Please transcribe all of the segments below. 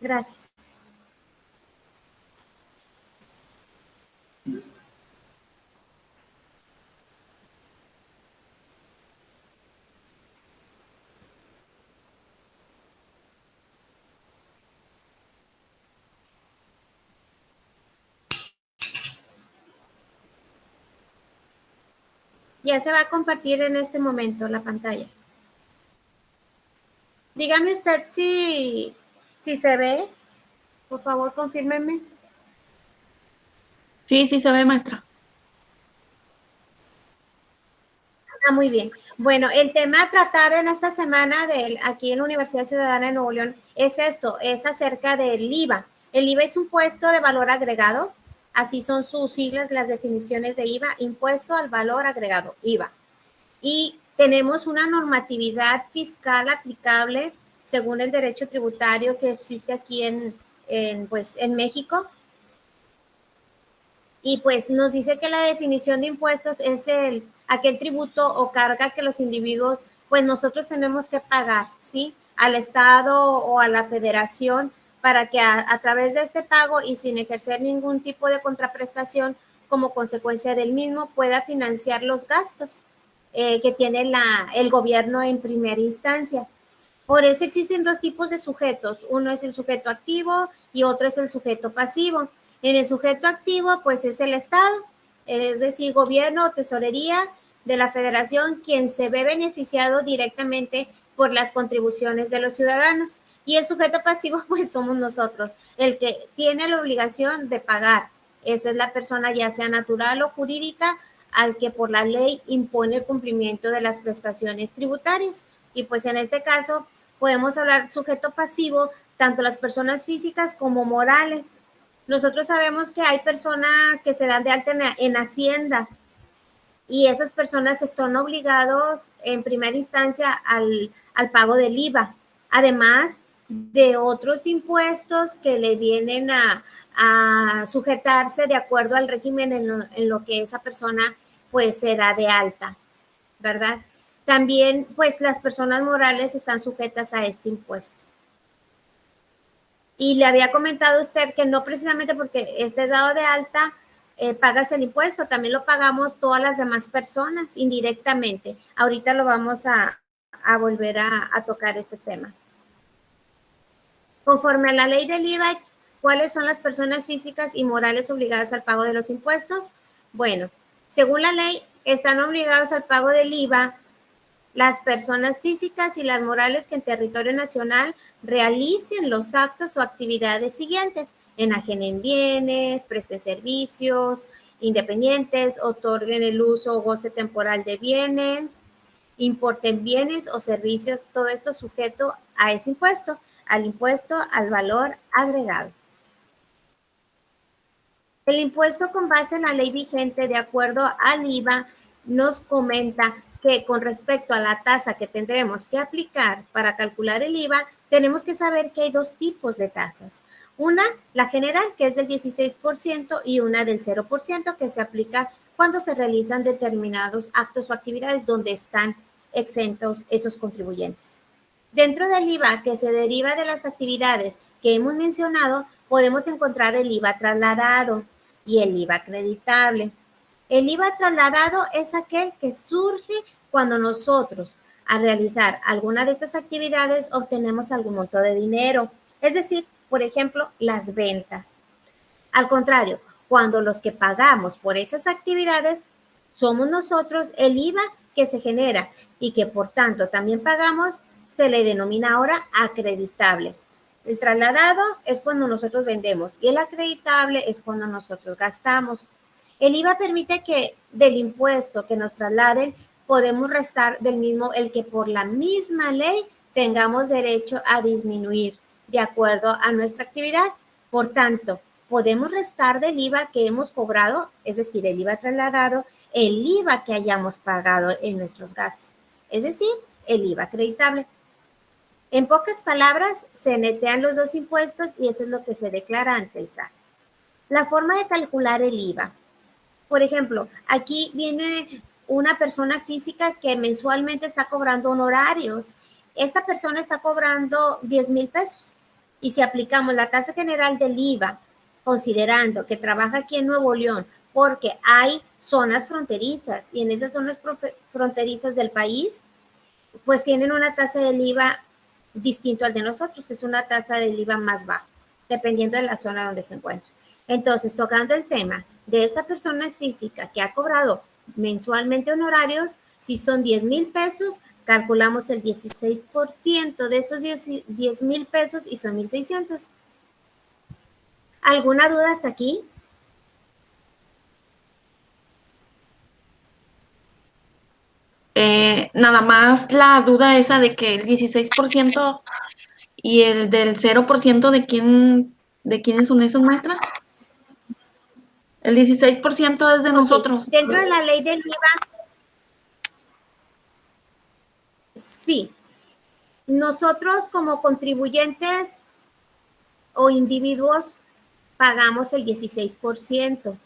Gracias. Ya se va a compartir en este momento la pantalla. Dígame usted si se ve. Por favor, confírmeme. Sí, sí se ve, maestra. Ah, muy bien. Bueno, el tema a tratar en esta semana aquí en la Universidad Ciudadana de Nuevo León es esto, es acerca del IVA. El IVA es un impuesto de valor agregado, así son sus siglas, las definiciones de IVA, impuesto al valor agregado, IVA. Y tenemos una normatividad fiscal aplicable según el derecho tributario que existe aquí en México. Y pues nos dice que la definición de impuestos es aquel tributo o carga que los individuos, pues nosotros tenemos que pagar, ¿sí? Al Estado o a la Federación para que a través de este pago y sin ejercer ningún tipo de contraprestación como consecuencia del mismo pueda financiar los gastos que tiene el gobierno en primera instancia. Por eso existen dos tipos de sujetos. Uno es el sujeto activo y otro es el sujeto pasivo. En el sujeto activo, pues es el Estado, es decir, gobierno o tesorería de la federación, quien se ve beneficiado directamente por las contribuciones de los ciudadanos. Y el sujeto pasivo, pues somos nosotros, el que tiene la obligación de pagar. Esa es la persona, ya sea natural o jurídica, al que por la ley impone el cumplimiento de las prestaciones tributarias. Y pues en este caso podemos hablar sujeto pasivo, tanto las personas físicas como morales. Nosotros sabemos que hay personas que se dan de alta en Hacienda y esas personas están obligados en primera instancia al pago del IVA, además de otros impuestos que le vienen a sujetarse de acuerdo al régimen en lo que esa persona pues se da de alta, ¿verdad? También pues las personas morales están sujetas a este impuesto. Y le había comentado a usted que no precisamente porque estés dado de alta, pagas el impuesto, también lo pagamos todas las demás personas indirectamente. Ahorita lo vamos a volver a tocar este tema. Conforme a la ley del IVA, ¿cuáles son las personas físicas y morales obligadas al pago de los impuestos? Bueno, según la ley, están obligados al pago del IVA las personas físicas y las morales que en territorio nacional realicen los actos o actividades siguientes: enajenen bienes, presten servicios independientes, otorguen el uso o goce temporal de bienes, importen bienes o servicios, todo esto sujeto a ese impuesto, al impuesto al valor agregado. El impuesto con base en la ley vigente de acuerdo al IVA nos comenta que con respecto a la tasa que tendremos que aplicar para calcular el IVA, tenemos que saber que hay dos tipos de tasas. Una, la general, que es del 16%, y una del 0%, que se aplica cuando se realizan determinados actos o actividades donde están exentos esos contribuyentes. Dentro del IVA que se deriva de las actividades que hemos mencionado, podemos encontrar el IVA trasladado y el IVA acreditable. El IVA trasladado es aquel que surge cuando nosotros, al realizar alguna de estas actividades, obtenemos algún monto de dinero, es decir, por ejemplo, las ventas. Al contrario, cuando los que pagamos por esas actividades somos nosotros, el IVA que se genera y que por tanto también pagamos, se le denomina ahora acreditable. El trasladado es cuando nosotros vendemos y el acreditable es cuando nosotros gastamos. El IVA permite que del impuesto que nos trasladen podemos restar del mismo el que por la misma ley tengamos derecho a disminuir de acuerdo a nuestra actividad. Por tanto, podemos restar del IVA que hemos cobrado, es decir, el IVA trasladado, el IVA que hayamos pagado en nuestros gastos, es decir, el IVA acreditable. En pocas palabras, se netean los dos impuestos y eso es lo que se declara ante el SAT. La forma de calcular el IVA. Por ejemplo, aquí viene una persona física que mensualmente está cobrando honorarios. Esta persona está cobrando 10,000 pesos. Y si aplicamos la tasa general del IVA, considerando que trabaja aquí en Nuevo León, porque hay zonas fronterizas y en esas zonas fronterizas del país, pues tienen una tasa del IVA distinto al de nosotros, es una tasa del IVA más baja, dependiendo de la zona donde se encuentra. Entonces, tocando el tema de esta persona es física que ha cobrado mensualmente honorarios, si son 10,000 pesos, calculamos el 16% de esos 10,000 pesos y son 1,600. ¿Alguna duda hasta aquí? Nada más la duda esa de que el 16% y el del 0% de quiénes son esos, maestra. El 16% es de Ok, nosotros. dentro de la ley del IVA, sí. Nosotros como contribuyentes o individuos pagamos el 16%.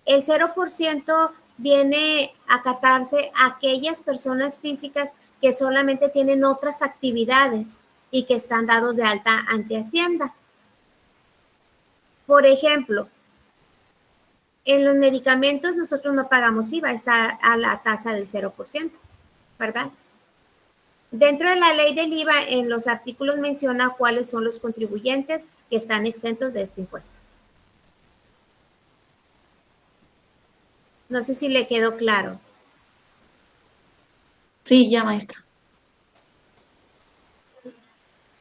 El 0% viene a acatarse a aquellas personas físicas que solamente tienen otras actividades y que están dados de alta ante Hacienda. Por ejemplo, en los medicamentos nosotros no pagamos IVA, está a la tasa del 0%, ¿verdad? Dentro de la ley del IVA, en los artículos menciona cuáles son los contribuyentes que están exentos de este impuesto. No sé si le quedó claro. Sí, ya, maestra.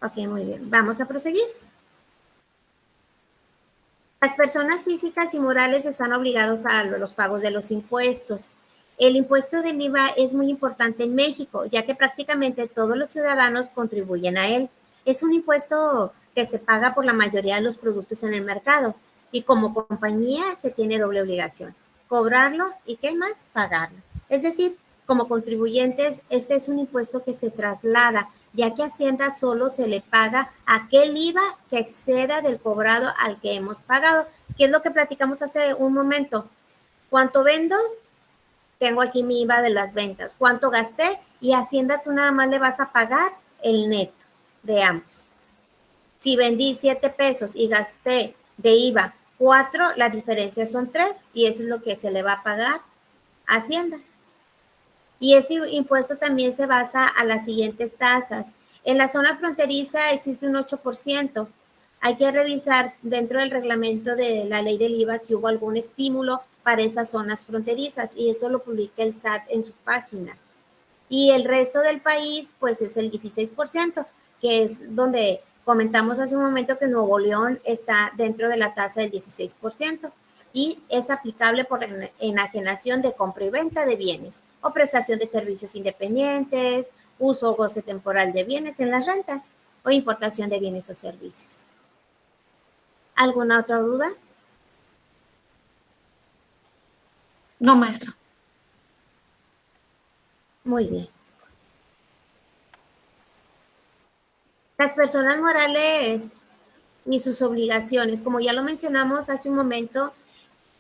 Ok, muy bien. Vamos a proseguir. Las personas físicas y morales están obligados a los pagos de los impuestos. El impuesto del IVA es muy importante en México, ya que prácticamente todos los ciudadanos contribuyen a él. Es un impuesto que se paga por la mayoría de los productos en el mercado y como compañía se tiene doble obligación, cobrarlo y ¿qué más? Pagarlo. Es decir, como contribuyentes, este es un impuesto que se traslada, ya que a Hacienda solo se le paga aquel IVA que exceda del cobrado al que hemos pagado, que es lo que platicamos hace un momento. ¿Cuánto vendo? Tengo aquí mi IVA de las ventas. ¿Cuánto gasté? Y a Hacienda tú nada más le vas a pagar el neto de ambos. Si vendí 7 pesos y gasté de IVA 4, la diferencia son 3 y eso es lo que se le va a pagar a Hacienda. Y este impuesto también se basa a las siguientes tasas. En la zona fronteriza existe un 8%. Hay que revisar dentro del reglamento de la ley del IVA si hubo algún estímulo para esas zonas fronterizas y esto lo publica el SAT en su página. Y el resto del país, pues es el 16%, que es donde comentamos hace un momento que Nuevo León está dentro de la tasa del 16% y es aplicable por enajenación de compra y venta de bienes o prestación de servicios independientes, uso o goce temporal de bienes en las rentas o importación de bienes o servicios. ¿Alguna otra duda? No, maestra. Muy bien. Las personas morales y sus obligaciones, como ya lo mencionamos hace un momento,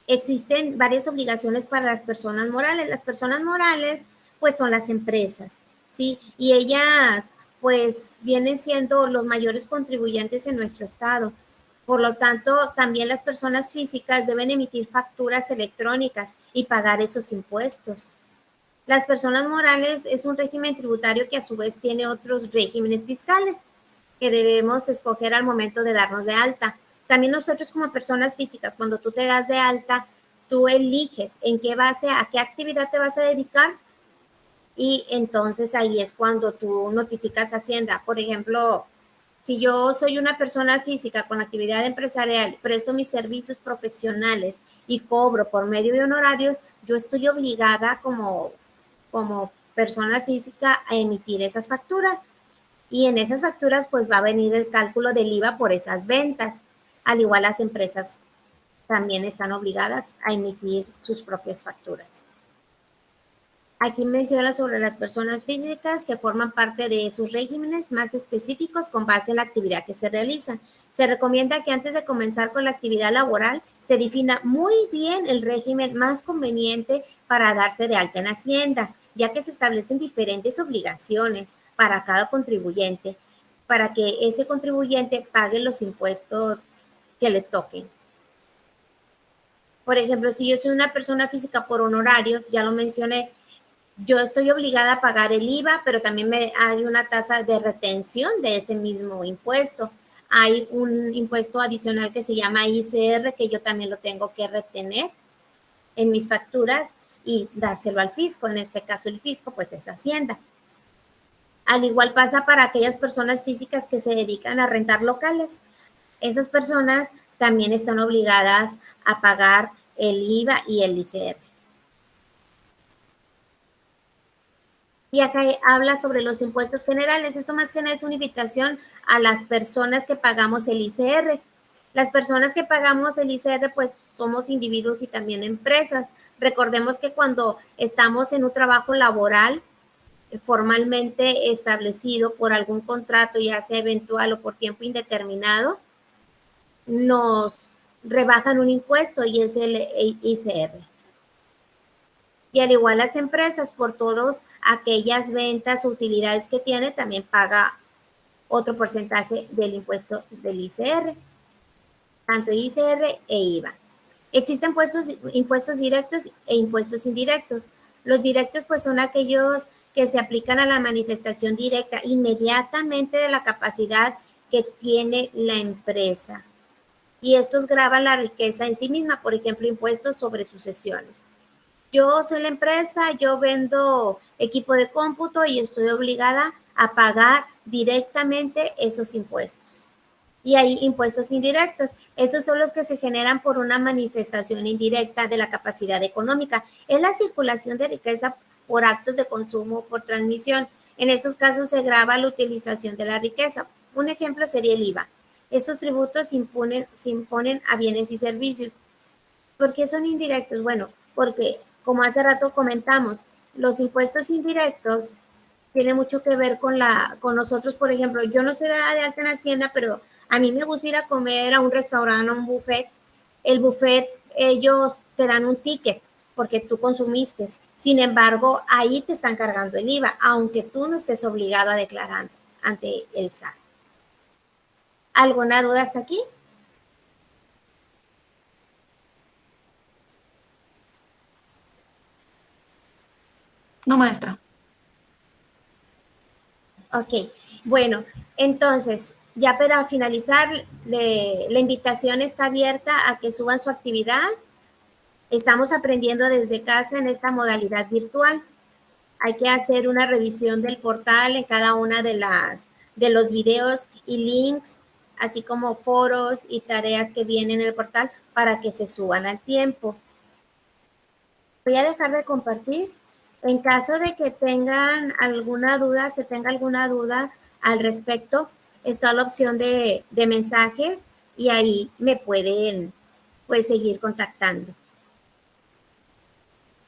existen varias obligaciones para las personas morales. Las personas morales, pues son las empresas, ¿sí? Y ellas, pues, vienen siendo los mayores contribuyentes en nuestro estado. Por lo tanto, también las personas físicas deben emitir facturas electrónicas y pagar esos impuestos. Las personas morales es un régimen tributario que a su vez tiene otros regímenes fiscales que debemos escoger al momento de darnos de alta. También nosotros como personas físicas, cuando tú te das de alta, tú eliges en qué base, a qué actividad te vas a dedicar y entonces ahí es cuando tú notificas a Hacienda. Por ejemplo, si yo soy una persona física con actividad empresarial, presto mis servicios profesionales y cobro por medio de honorarios, yo estoy obligada como persona física a emitir esas facturas. Y en esas facturas pues va a venir el cálculo del IVA por esas ventas. Al igual las empresas también están obligadas a emitir sus propias facturas. Aquí menciona sobre las personas físicas que forman parte de sus regímenes más específicos con base en la actividad que se realiza. Se recomienda que antes de comenzar con la actividad laboral se defina muy bien el régimen más conveniente para darse de alta en Hacienda, ya que se establecen diferentes obligaciones para cada contribuyente. para que ese contribuyente pague los impuestos que le toquen. Por ejemplo, si yo soy una persona física por honorarios, ya lo mencioné, yo estoy obligada a pagar el IVA, pero también hay una tasa de retención de ese mismo impuesto. Hay un impuesto adicional que se llama ICR, que yo también lo tengo que retener en mis facturas y dárselo al fisco. En este caso, el fisco, pues es Hacienda. Al igual pasa para aquellas personas físicas que se dedican a rentar locales. Esas personas también están obligadas a pagar el IVA y el ICR. Y acá habla sobre los impuestos generales. Esto más que nada es una invitación a las personas que pagamos el ICR. Las personas que pagamos el ICR, pues somos individuos y también empresas. Recordemos que cuando estamos en un trabajo laboral formalmente establecido por algún contrato, ya sea eventual o por tiempo indeterminado, nos rebajan un impuesto y es el ICR. Y al igual las empresas, por todas aquellas ventas o utilidades que tiene, también paga otro porcentaje del impuesto del ICR, tanto ICR e IVA. Existen impuestos directos e impuestos indirectos. Los directos pues son aquellos que se aplican a la manifestación directa inmediatamente de la capacidad que tiene la empresa. Y estos gravan la riqueza en sí misma, por ejemplo, impuestos sobre sucesiones. Yo soy la empresa, yo vendo equipo de cómputo y estoy obligada a pagar directamente esos impuestos. Y hay impuestos indirectos. Estos son los que se generan por una manifestación indirecta de la capacidad económica. Es la circulación de riqueza por actos de consumo, por transmisión. En estos casos se grava la utilización de la riqueza. Un ejemplo sería el IVA. Estos tributos se imponen a bienes y servicios. ¿Por qué son indirectos? Bueno, porque como hace rato comentamos, los impuestos indirectos tienen mucho que ver con nosotros. Por ejemplo, yo no estoy de alta en Hacienda, pero a mí me gusta ir a comer a un restaurante, a un buffet. El buffet, ellos te dan un ticket porque tú consumiste. Sin embargo, ahí te están cargando el IVA, aunque tú no estés obligado a declarar ante el SAT. ¿Alguna duda hasta aquí? No, maestra. Ok, bueno, entonces, ya para finalizar, la invitación está abierta a que suban su actividad. Estamos aprendiendo desde casa en esta modalidad virtual. Hay que hacer una revisión del portal en cada una de los videos y links, así como foros y tareas que vienen en el portal para que se suban al tiempo. Voy a dejar de compartir. En caso de que tengan alguna duda, se tenga alguna duda al respecto, está la opción de mensajes y ahí me pueden pues seguir contactando.